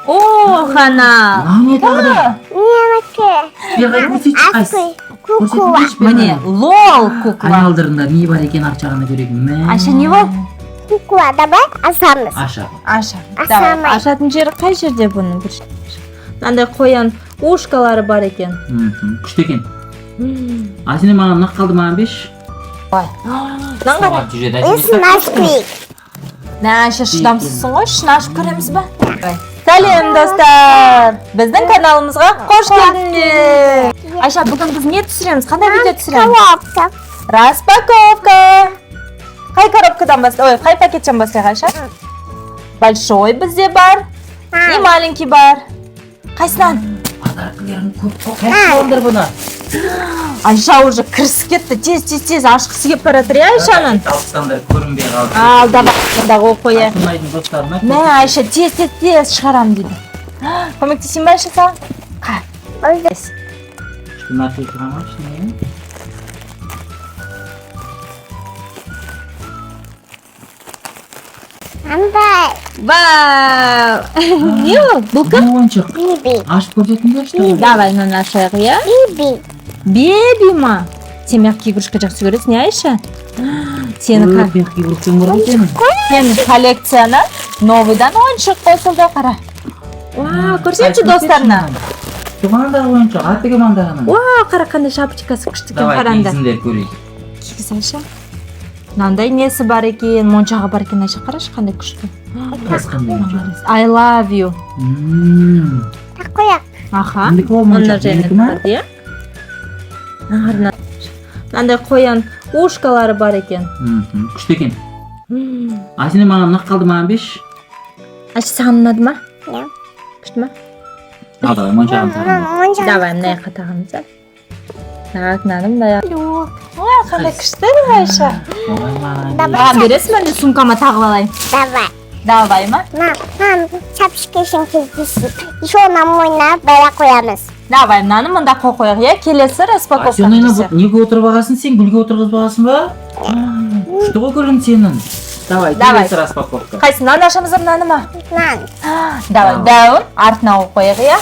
О, Хана. Не тағы. Менікі. Берғай көрсетші қайсы. Кукла. Міне, лол кукла. Айналдырында не бар екен арчағаны көрейін. Айша не бол? Кукла, давай асамыз. Аша. Аша. Асамай. Давай. Ашатын жері қай жерде бұның бір? Мынандай қоян ушкалары бар екен. Күшті екен. Сен маған нақ қалды маған беш. Ой. Мынаны қара. Біз нашпик. Айша шыдамсызсың ғой, шын ашып көреміз ба? Сәлем достар! Біздің каналымызға қош келдіңдер! Айша, бүгін біз не түсіреміз? Қандай видео түсіреміз? Коробка. Распаковка! Қай коробкадан бастайық? Ой, қай пакеттен бастайық, Айша? Большой бізде бар, и маленький бар. Қайсынан? Подаркілерін көп қойып бұны. Айша уже кірісіп кетті. Тез ашқысы кеп баратыр, Айшаның. Алыстандар көрінбей қалды. Ал, давай қоя. Айтылмайдың достарына. Мә, Айша, тез шығарам дейді. Көмектесейін ба, Айша, саған? Қай? Шты нәрсе тұрама, шыны. Андай. Вау! Не ол? Бұл кім? Ойыншық. Биби. Ашып көрсетіңдер, что? Давай, мынаны ашайық, иә? Биби. Беби ма? Сен мягкий игрушка жақсы көресің, не, Айша? Сені коллекцияна новыйдан ойыншық қосылды, қара. Вау, көрсетші достарына. Маңдағы ойыншық, аттығы маңдағына. Вау, қара, қандай шапочкасы күшті екен, қаранды. Давай, кигізіндер көрейік. Кигіз, Айша. Мынандай несі бар екен, моншағы бар екен, Айша, қарашы, қандай күшті. I love you. Тақояқ. Аха. Мындікі ол Мында моншақ, және менікі ма? тұрады, иә? Мынандай қоян ушкалары бар екен. Күшті екен. Сен маған нақ қалды маған беш. Айша, саған ұнады ма? Иә. Күшті ма? Ал давай, моншағын саған. Давай, мына жаққа тағамыз, ә? Так, мынаны мына жаққа. Ой, қандай күшті, Айша. Маған бересің бе, сумкама тағып алайын? Давай. Давай ма? Мам, шапшкешін кездесіп. Еще оны мойнына бәлі қоямыз. Давай, мынаны мында қояйық, иә? Келесі распаковка Сен жүрсе. неге отырып алғасын сен? Гүлге отырғызып алғасын ба? Күшті ғой көрін сенің. Давай, келесі распаковка. Қайсы, мынаны ашамыз, мынаны ма? Нан. Давай, дәуін артына қояйық, иә?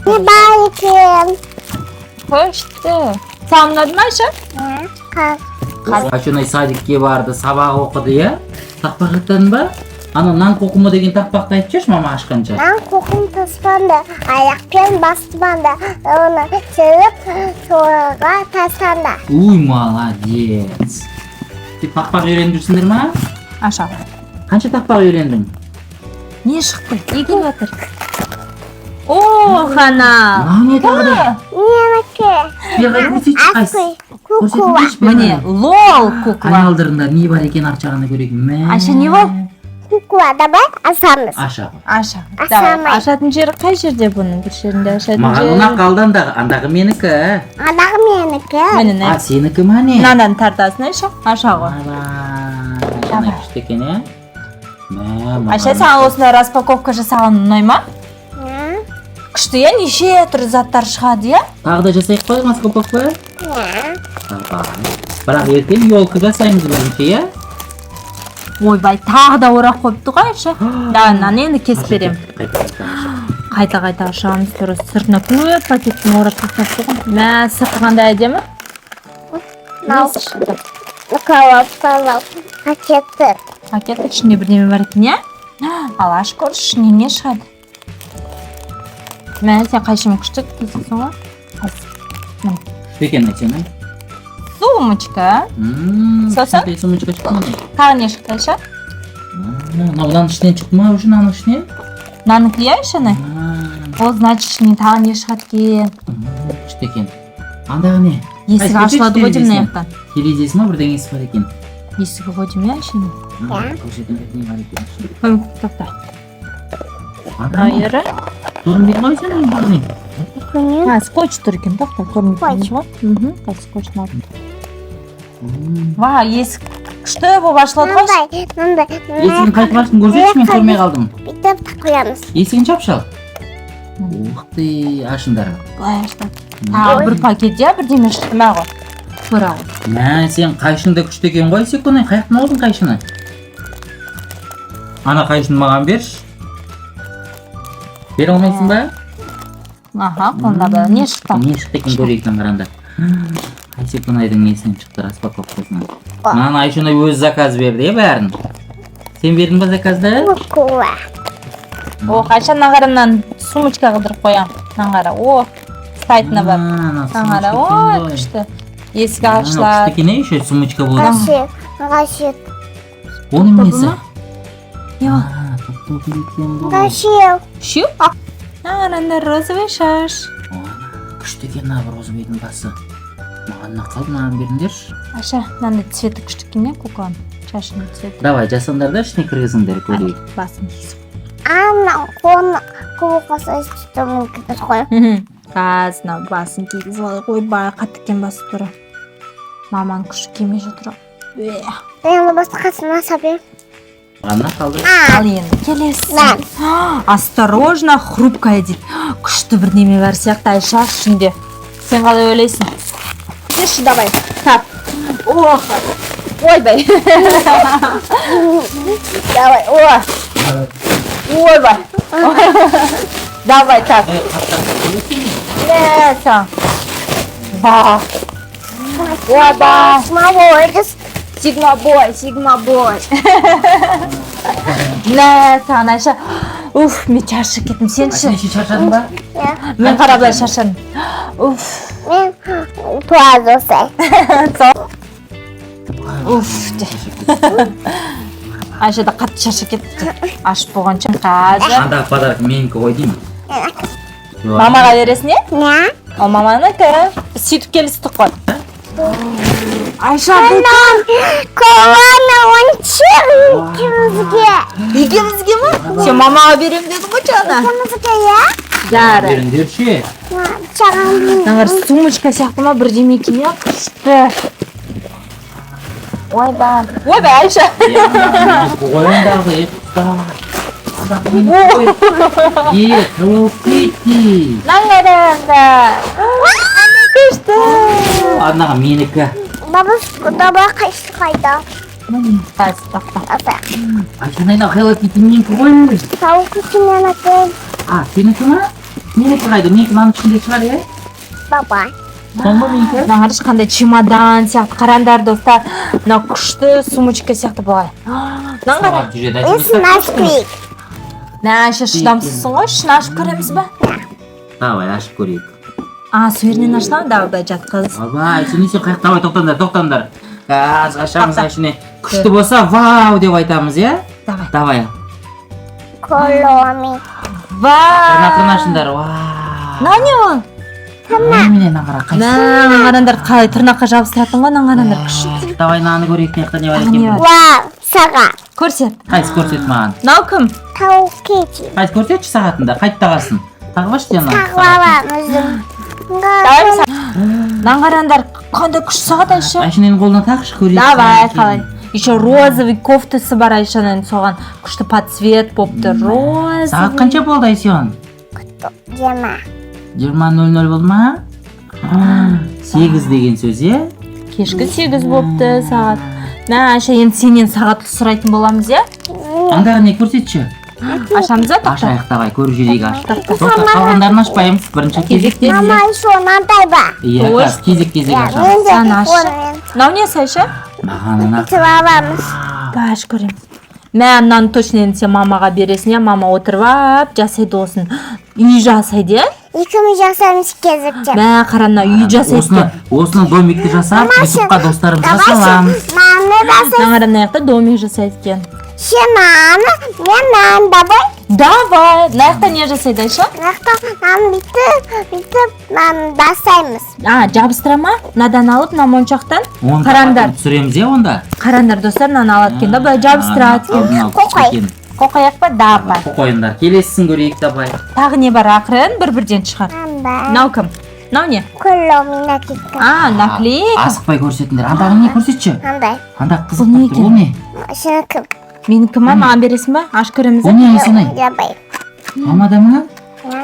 Не бар екен? Күшті. Саған ұнады ма, Айша? Ашынай садикке барды, сабақ оқыды, иә? Тақпақ жаттадың ба? Ана нан қоқымы деген тақпақты айтып мама ашқанша. Нан қоқым таспанды, аяқпен бастыманды, оны сіліп, соға тасанды. Уй, молодец. Сен тақпақ үйреніп жүрсіңдер ма? Аша. Қанша тақпақ үйрендің? Не шықты? Егіл отыр. О, Хана. Не тағы? Менікі. Берғай көрсетші қайсы. Кукла. Міне, лол кукла. Айналдырында не бар екен арчағаны көрейін. Айша, не бол? Кукла, давай асамыз. Аша. Аша. Асамай. Ашатын жері қай жерде бұның? Bir жерінде ашатын Маған жері. ұна қалды андағы менікі. Адағы менікі. Міне, Сенікі ма не? мынадан тартасың, Айша. Аша ғой. Давай. Күшті екен, е? Айша, саған осындай распаковка жасаған ұнай ма? Күшті, е? Неше түрлі заттар шығады, е? Тағы да жасайық қой, распаковка? Бірақ ертең елка жасаймыз бірінші, е? Ойбай, тағы да орақ қойыпты ғой, Айша. Да, мынаны енді кесіп берем. Қайта ашамыз, түрі сыртына көп пакеттің орап тастапты ғой. Мә, сырты қандай әдемі? Коробкалау пакеттер. Пакеттің ішінде бірдеме бар екен, е? Ал аш көрші, ішінен не шығады? Мә, сен қайшымен күшті кесесің ғой? Бекен айтсен, Сумочка. Сосын? Сумочка шықты ма? Тағы не шықты, Айша? Мынаның ішінен шықты ма уже наның ішінен? Наныкі, е, Айшаны? Ол, значит, ішінен тағы не шығады кен? Күшті екен. Андағы не? Есігі ашылады ғой деймін аяқтан. Терезесі ма бірдеңесі бар екен? Есігі ғой деймін, е, Айшаны? Көрсетіңдер не бар екен? Қойым, тоқта. Айыры? Көрінбей қой сен бірден? Скотч тұр екен, тоқта, көрінбей ғой. Скотчын алып. Ва, есік күшті болып ашылады ғой. Мындай. Есігін қайтып ашсын көрсетші, мен көрмей қалдым. Бүйтіп қоямыз. Есігін шапшал. Уқты, ашындар. Былай аштады. Тағы бір пакет, я бірдеме шықты ма ғой. Көра ғой. Мә, сен қайшында күшті екен ғой, секунд, қаяқтың алдың қайшыны? Ана қайшыны маған берші. Бере алмайсың ба? Аха, қолында бар. Не шықты? Не шықты екен көрейік қараңдар. Айсекунайдың несінен шықты распаковкасынан. Маған Айшунай өз заказ берді, бәрін. Сен бердің ба заказды? Куа. О, қайша нағарымнан сумочка қыдырып қоям. Нағара, о, стайтына бар. Нағара, о, күшті. Есік ашылар. Күшті екен, еще сумочка болды. Гашет. Оның несі? Не бар? Топ екен бұл. Гашет. Щу? Нағаранда розовый шаш. Күшті екен мына розовыйдың басы. Маған мына қалды, маған беріңдерші. Аша, мынандай цветі күшті екен, кукон. Шашының цветі. Давай, жасаңдар да ішіне кіргізіңдер көрейік. Басын киісіп. Ана, қоны қуықаса үстімін кітір қой. Қазына басын кигізіп алайық. Ой, бай қатты екен басы тұры. Маманың күші киме жатыр. Енді басты қасына сабер. Маған қалды. Ал енді келесің. Мен. Осторожно, хрупкая дейді. Күшті бір неме бар сияқты Айша ішінде. Сен қалай ойлайсың? Келші, давай. Тап. Ох. Ойбай. Давай, о. Ойбай. Давай, так. Леса. Ба. Ойбай. Сигма бой. Сигма бой. Леса, Айша. Уф, мен шаршап кеттім. Сен ше? Неше шаршадың ба? Мен қарабай шаршадым. Уф. Мен туаз осай. Уф. Айша да қатты шаршап кетті. Ашып болғанша қазір. Анда подарок менікі ғой деймін. Мамаға бересің не? Не? Ол маманы сөйтіп келістік қой. Айша бұл Коланы ойыншық екеумізге. екеумізге ма? Сен мамаға берем дедің ғой жаңа. Екеумізге, я? Жары. Беріңдерші. Шаған Нағыр сумочка сияқты ма бірдеме екен я күшті. Ойбай. Ойбай Айша. Қойыңдағы тауып кетті. Наңыраңда. Күшті. Анаға менікі. Баба қайсы қайда? Қазір тақта. Ата. Айшанайда Hello Kitty менікі ғой. Тауық күтімен әкен. Сенікі ма? Менікі қайда? Менікі мынаның ішінде шығар, е? Баба. Сонғы менікі? Нағыр ешқандай чемодан сияқты қарандар достар. Мына күшті сумочка сияқты былай. Нағыр. It's nice quick. Мә, Айша шыдамсызсың ғой, ішін ашып көреміз ба? Давай, ашып көрейік. Сөрінен ашылған, давай жатқыз. Абай, сен несе қайық, давай, тоқтаңдар. Қазір ашамыз ашыне. Күшті болса, вау деп айтамыз, е? Давай. Давай. Коломи. Тырнақын Вау! ашындар, вау. Не ол? Менен ағара қайсы. Нағарандар қалай тырнаққа жабыстыратын ғой, нағарандар күшті. Давай, наны көрейік, мияқта не бар Не екен. бар? Вау, саға. Көрсет. Қайсы көрсет маған. Мынау кім? Тауық кеті. Қайсы көрсетші сағатында, қайт тағасын. Тағыбаш дена. Тағылаламызым. Давай бір нағарандар қандай күш сағат Айша? Айшанайдың қолына тақшы көрейік. Давай, қалай. Еще розовый кофтасы бар Айшаның соған күшті подцвет болыпты. Розовый. Сағат қанша болды Айсен? Жема. 20:00 болды ма? 8 деген сөз, е? Кешкі 8 болыпты сағат. Мә, Айша, енді сенен сағат сұрайтын боламыз, е? Аңдағы не көрсетші? Ашамыз ба? Ашайық, давай, көріп жүрейік аш. Қалғандарын ашпаймыз, бірінші кезекте. Мама, еще онандай ба? Иә, Ой. кезек ашамыз. Сен аш. Мынау не Айша? Маған ана. Тылаламыз. Баш көреміз. Мә, мынаны точно енді сен мамаға бересің, е? Мама отырып ап, жасайды осын. Үй жасайды, е? Екеуміз жасаймыз кезікте. Мә, қара мына үй жасайды. Осыны домикті жасап, ютубқа достарымызға саламыз. Маны жасай. Нағара мына жақта домик жасайды екен. Сен маны, мен давай. Давай. Мына жақта не жасайды Айша? Наны бүйтіп, наны жасаймыз. Жабыстыра ма? Мынадан алып, мына моншақтан. Қарандар. Түсіреміз, е, онда? Қарандар достар, мынаны алады екен да, былай жабыстырады екен. Қоқай. Қоқаяқ па? Давай. Қойыңдар, келесісін көрейік, давай. Тағы не бар ақырын, бір-бірден шығар. Мынау кім? Мынау не? Коломи наклейка. Наклейка. Асықпай көрсетіңдер. Андағы не көрсетші? Андай. Анда қызық Бұл не тұр, ол не? Сенікі. Менікі ма? Маған бересің ба? Аш көреміз. Ол не Айсенай? Жабай. Помада ма?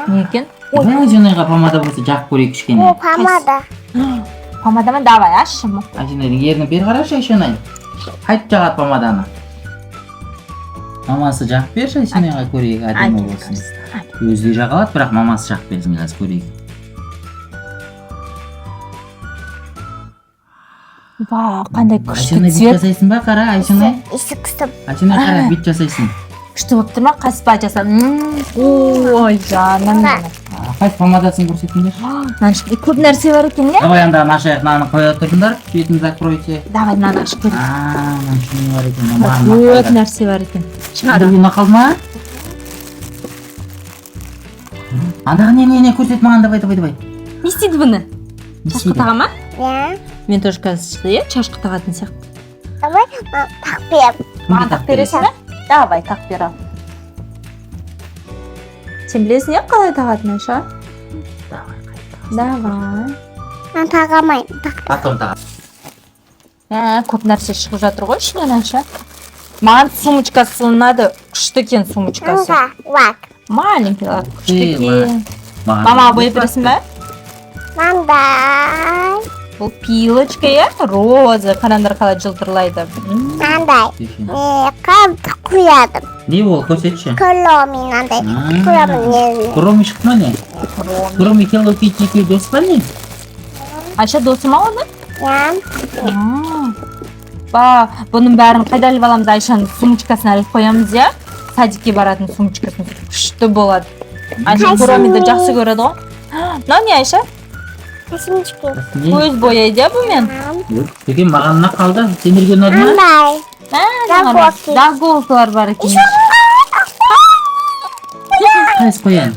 Не екен? Ой, Айсенайға помада болса жақып көрейік кішкене. О, помада. Помада ма? Давай, аш. Айсенайдың ерні бері қарашы Айсенай. Қайт жағады помаданы. Мамасы жақып берші Айсенайға көрейік, әдемі болсын. Өзі де жағалады, бірақ мамасы жақ берсін, қазір көрейік. Вау, қандай күшті Айсенай бит цвет. жасайсың ба, қара, Айсенай? Ісік Айсенай қара, бит жасайсың. Күшті болып тұр ма? Қайсы ба жасам? Ой, жаным менің. Қайсы помадасын көрсетіңдер. Мына ішінде көп нәрсе бар екен, не? Давай анда нашаяқ наны қоя тұрыңдар, бетімді закройте. Давай, мынаны ашып көрейік. Мына не бар екен, Көп нәрсе бар екен. Шығар. Ана қалды ма? Андағы не көрсет маған, давай. Не істейді бұны? Шашқы таға ма? Иә. Мен тоже қазір шықты, е? Шашқы тағатын сияқты. Давай тақ бер. Маған тақ бересің бе? Давай, тақ бер ал. Сен білесің, е? Қалай тағатын, Айша? Давай. Мен тағамайын. Потом тағы. Көп нәрсе шығып жатыр ғой ішінен, Айша. Маған сумочкасы ұнады. Күшті екен сумочкасы. Лак. Маленький лак, күшті екен. Мама Мама бояп бересің бе? Мандай. Бұл пилочка, е? Роза. Қараңдар қалай жылтырлайды. Мандай. Қабды құядым. Не ол, көрсетші. Коломи мынандай. Коломи. Кроми шықты ма не? Кроми Hello Kitty екеуі дос па не? Айша досы ма оны? Иә. Ба, бұның бәрін қайда іліп аламыз? Айшаның сумочкасына іліп қоямыз, е? Садикке баратын сумочкасын күшті болады. Айша Кромиді жақсы көреді ғой. Мынау не, Айша? Космички. Көз бояйды, бұл мен. Деген мағанына қалды, сендерге ұнады ма? Мандай. Заголкалар бар екен. Қайсы қоян?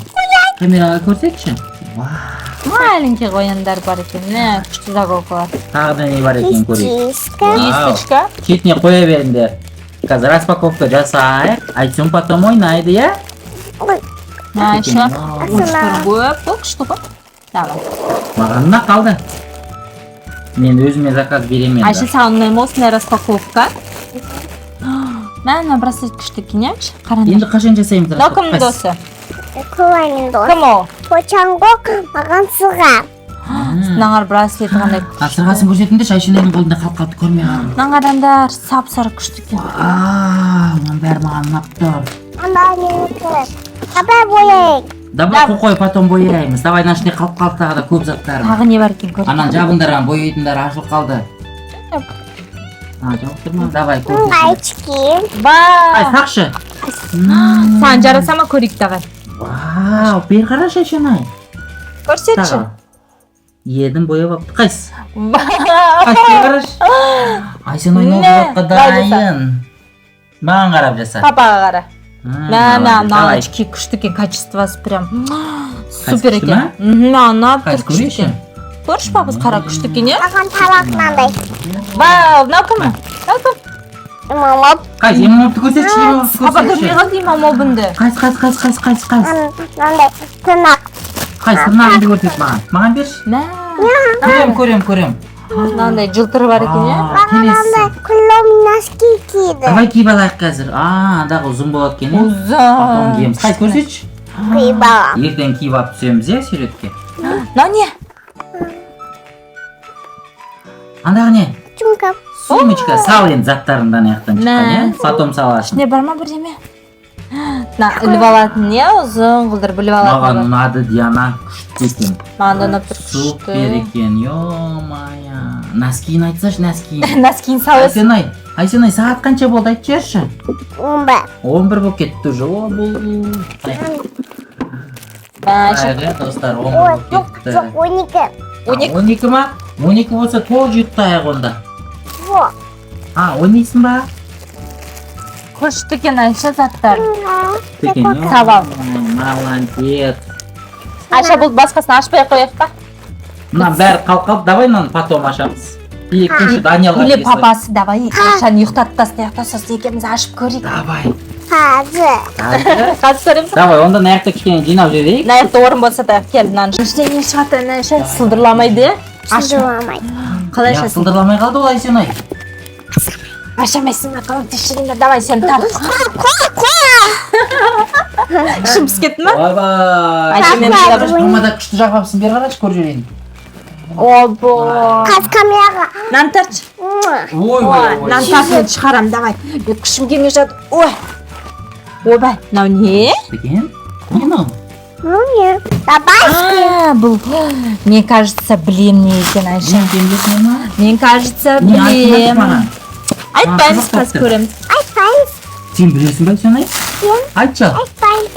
Камераға көрсетші. Маленький қояндар бар екен, не? Күшті заголкалар. Тағы да не бар екен көрейік. Кисточка. Кисточка. Шетіне қоя беріңдер. Қазір распаковка жасайық. Айтсың потом ойнайды, иә? Айша, ұшқыр көп, бұл күшті ғой. Давай. Мағанына қалды. Мен өзіме заказ беремін. Айша, саған ұнай ма осындай распаковка? Мәні браслет күшті екен, е? Енді қашан жасаймыз? Мынау кімнің досы? Куанин дос. Кім ол? Почангок маған сыға. Наңар браслет қандай күшті. Сырғасын көрсетіңдерші, Айшенайдың қолында қалып көрмей қалдым. Наңарандар сап-сары күшті екен. Мұның бәрі маған ұнап тұр. Андай менікі. Қабай бояйық. Давай қоқой, потом бояймыз. Давай нашне қалып қалды тағы да көп заттарым. Тағы не бар екен көріп. Анан жабындарған бояйтындар ашылып қалды. Жауып тұрма, давай көрсетіңдер. Айчки. Ба! Сақшы. Саған жараса ма көрейік тағы? Вау, бер қарашы Айшенай. Көрсетші. Едім бояп апты. Қайсы? Ба! Қайсы қараш? Айшенай ноғылатқа дайын. Маған қарап жаса. Папаға қара. Мә, давай. очки күшті екен, качествосы прям супер күшті екен. ма? Ұнап тұр Қайсы күшті көрейші? екен. Көрші папыз қара күшті екен, е? Маған табақ мынандай. Ба, мынау кім? Мынау кім? Мамап. Қайсы, емамапты көрсетші, Папа көрмейға деймін мобынды. Қайсы. Мынандай тырнақ. Қайсы, тырнағымды көрсет маған. Маған берші. Мә, Көрем. мынандай жылтыры бар екен, е? Маған андай күлломи носки киді. Давай киіп алайық қазір. Андағы ұзын болады екен, е? Потом Ұзын. киеміз. Қайсы көрсетші. Киіп алам. Ертең киіп алып түсеміз, е, суретке. Мынау не? Андағы не? Чумка. Сумочка, сал енді заттарыңды аяқтан шыққан, е? Потом саласың. Не бар ма бірдеме? Іліп алатын не? Ұзын қылдыр біліп Маған алатын. ұнады, Диана, күшті екен. Маған да ұнап тұр Супер күшті. екен, ё-мая. Носкиін айтсашы, носкиін. Носкиін саласың. Айсенай, сағат қанша болды, айтып жіберші. 11. 11 болып кетті уже. О, бұл. Қайғы, достар, 11 Ой, болып жоқ, кетті. жоқ, 12. 12 ма? 12 болса толық жүйттайық онда. Во. Ойнайсың ба? Күшті екен Айша заттар. Текен, Сабал. Молодец. Айша бұл басқасын ашпай қояйық па? Мына бәрі қалып, давай мынаны потом ашамыз. Екінші Даниэлға Или келесің. папасы давай Айшаны ұйықтатып тастайық та сосын екеуміз ашып көрейік. Давай. Қазір. Қазір көреміз. Давай, онда аяқта кішкене жинап жіберейік. Мына жақта орын болса да кел мынаны. Ештеңе шығатын Айша сылдырламайды. Сылдырламайды. Қалай Я ашасың? сылдырламай қалды ол Айсенай. Ашамайсың ба? Көмектесші. Давай сен тарт. Ішім піскетті ма? Ойбай. Айша мен Жақсы. бір. Мамада күшті жағапсың, бер қарашы көр жіберейін. Обо. Қаз камераға. Нан тартшы. Ой, нан тартын шығарам, давай. Күшім келмей жатыр. Ой. Ойбай, мынау не? Деген? Не мынау? Ну нет. Давай. Бұл. Мне кажется, блин не екен Айша. Сен білесің ма? Мен кажется, Не айтпайсың білем. маған. Айтпаймыз, А, қазір көреміз. Айпай. Сен білесің бе соны? Айтшы. Айпай.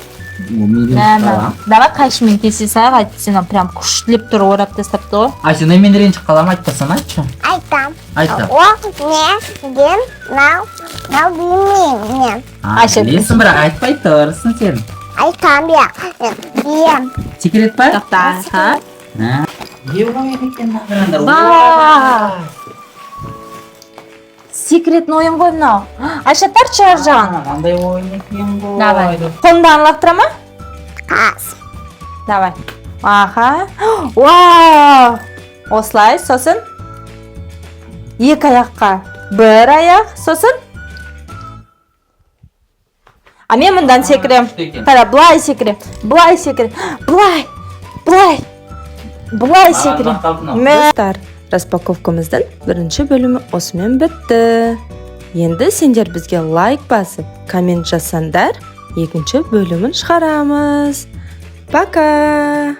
Давай қайшымен кесе сайық айтты сен прям күштілеп тұр орап тастапты ғой. Айша, мен ренжіп қалам, айтпасам айтшы. Айтам. Айтты. О, не, ген, нау білмеймін. Айша, Білесің бірақ айтпай тұрсың сен. Айтам я. Білем. Секрет па? Тоқта, ха? Не ойын екен мағырандар? Ба! Секретный ойын ғой мынау. Айша, тарт жар жағын. Қандай ойын екен ғой? Давай. Қолымдан лақтыра ма? Қас. Давай. Аха. Вау! Осылай, сосын. Екі аяққа бір аяқ, сосын. А мен мұндан секірем. Қара, бұлай секірем. Бұлай секірем. Бұлай секірем. Достар, распаковкамыздың бірінші бөлімі осымен бітті. Енді сендер бізге лайк басып, коммент жасаңдар, екінші бөлімін шығарамыз. Пока!